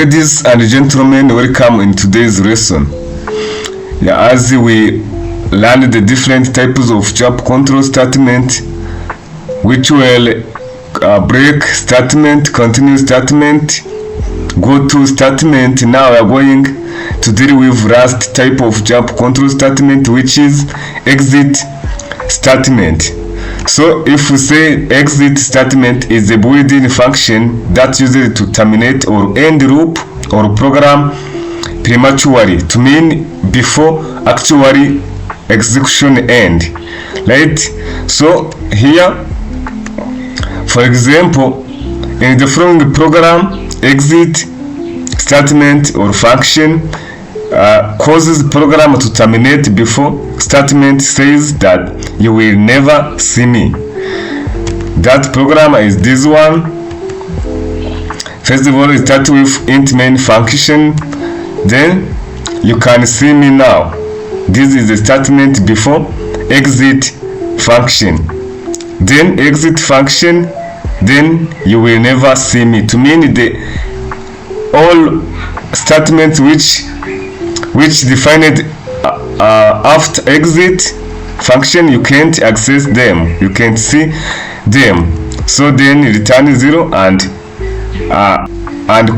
Ladies and gentlemen, welcome in today's lesson. As we learn the different types of jump control statement, which will break statement, continue statement, go to statement. Now we are going to deal with last type of jump control statement, which is exit statement. So if we say exit statement is a built-in function that uses to terminate or end loop or program prematurely, to mean before actually execution end, right? So here, for example, in the following program, exit statement or function causes program to terminate before statement says that you will never see me. That program is this one. First of all, it starts with int main function, then you can see me now. This is the statement before exit function, then exit function, then you will never see me, to mean the all statements which defined after exit function, you can't access them, you can't see them. So then return 0 and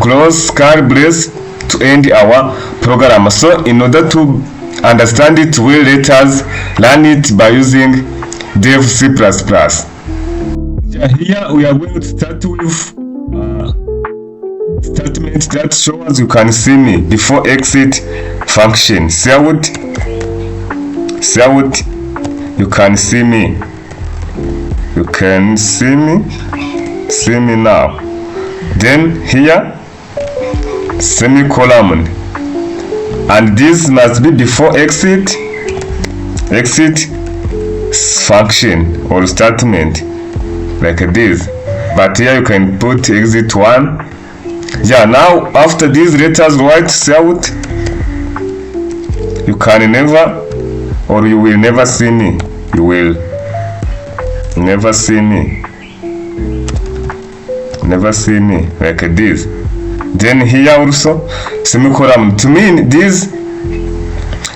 close curly brace to end our program. So in order to understand it well, let us learn it by using dev C++. Here we are going to start with statement that shows you can see me before exit function. See out, you can see me, you can see me now. Then here semicolon, and this must be before exit function or statement like this, but here you can put exit 1. Now after these letters write out, you can never or you will never see me, you will never see me, like this. Then here also semicolon, to mean this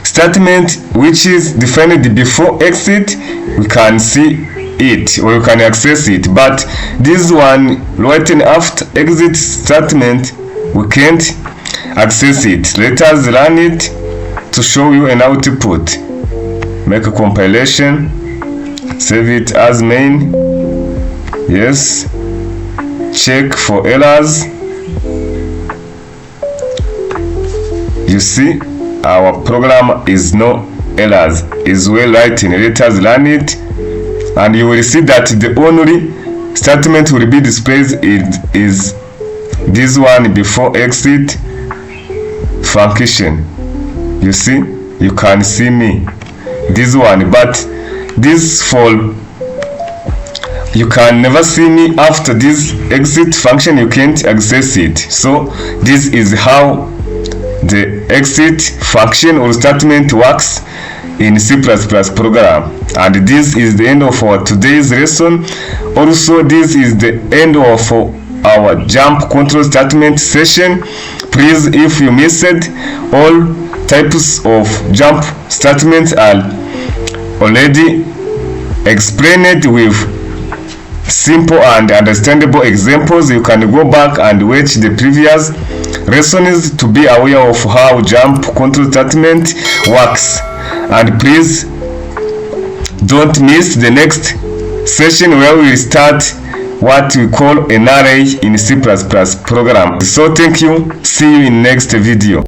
statement which is defined before exit, we can see it or you can access it, but this one written after exit statement, we can't access it. Let us run it to show you an output. Make a compilation, save it as main, yes, check for errors. You see our program is no errors, is well written. Let us run it and you will see that the only statement will be displayed is this one before exit function. You see, you can see me, this one, but this for you can never see me after this exit function, you can't access it. So this is how the exit function or statement works in C++ program. And this is the end of our today's lesson. Also, this is the end of our jump control statement session. Please, if you missed, all types of jump statements are already explained with simple and understandable examples. You can go back and watch the previous lessons to be aware of how jump control statement works. And please don't miss the next session where we start what we call an array in C++ program. So thank you. See you in next video.